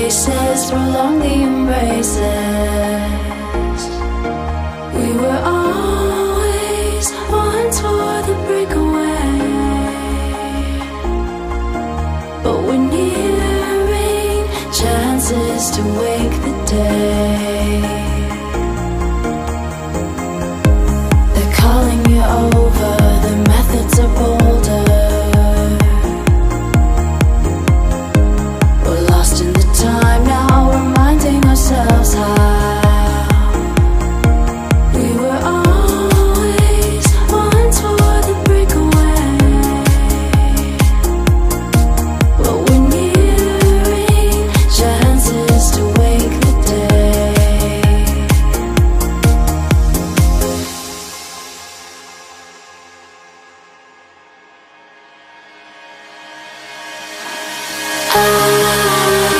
faces prolong the embraces. We were always one for the breakaway, but we're nearing chances to wake the day. They're calling you over, the methods are bolder. Time now, reminding ourselves how we were always one for the breakaway, but we're nearing chances to wake the day. Ah.